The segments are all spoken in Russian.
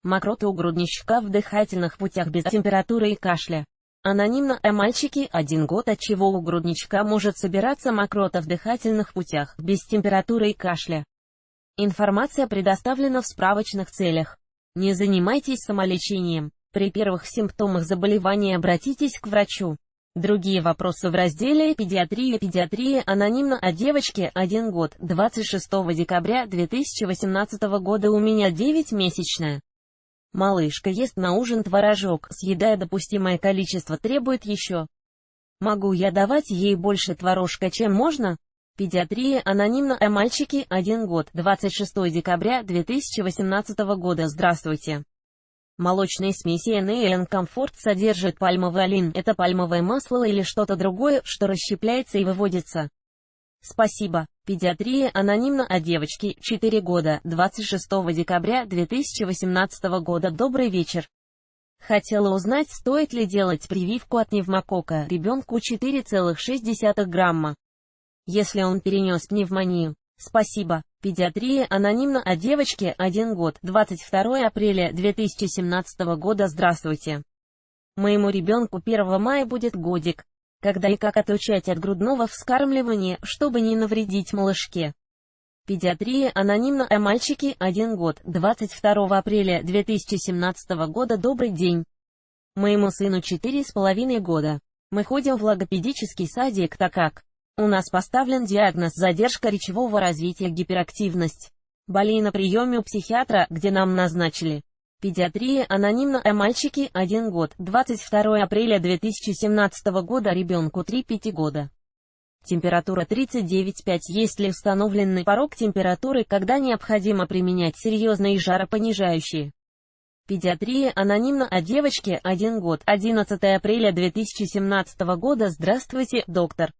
Мокрота у грудничка в дыхательных путях без температуры и кашля. Анонимно. Мальчики, 1 год. От чего у грудничка может собираться мокрота в дыхательных путях, без температуры и кашля? Информация предоставлена в справочных целях. Не занимайтесь самолечением. При первых симптомах заболевания обратитесь к врачу. Другие вопросы в разделе «Педиатрия». Педиатрия. Анонимно. О девочке, 1 год, 26 декабря 2018 года. У меня 9-месячная. Малышка ест на ужин творожок, съедая допустимое количество, требует еще. Могу я давать ей больше творожка, чем можно? Педиатрия. Анонимно. О мальчике, 1 год, 26 декабря 2018 года. Здравствуйте. Молочные смеси N&N Comfort содержит пальмовый олеин. Это пальмовое масло или что-то другое, что расщепляется и выводится? Спасибо. Педиатрия. Анонимно. О девочке, 4 года, 26 декабря 2018 года. Добрый вечер. Хотела узнать, стоит ли делать прививку от пневмококка ребенку 4,6 грамма, если он перенес пневмонию. Спасибо. Педиатрия. Анонимно. О девочке, 1 год, 22 апреля 2017 года. Здравствуйте. Моему ребенку 1 мая будет годик. Когда и как отлучать от грудного вскармливания, чтобы не навредить малышке? Педиатрия. Анонимно. О мальчике, 1 год, 22 апреля 2017 года. Добрый день. Моему сыну 4,5 года. Мы ходим в логопедический садик, так как у нас поставлен диагноз задержка речевого развития, гиперактивность. Болею на приеме у психиатра, где нам назначили. Педиатрия. Анонимно. О мальчике, 1 год, 22 апреля 2017 года. Ребенку 3-5 года. Температура 39,5. Есть ли установленный порог температуры, когда необходимо применять серьезные жаропонижающие? Педиатрия. Анонимно. О девочке, 1 год, 11 апреля 2017 года. Здравствуйте, доктор.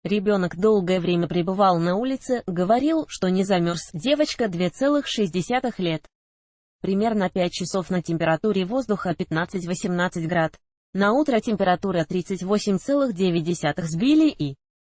Ребенок долгое время пребывал на улице, говорил, что не замерз. Девочка 2,6 лет. Примерно 5 часов на температуре воздуха 15-18 град. На утро температура 38,9. Сбили и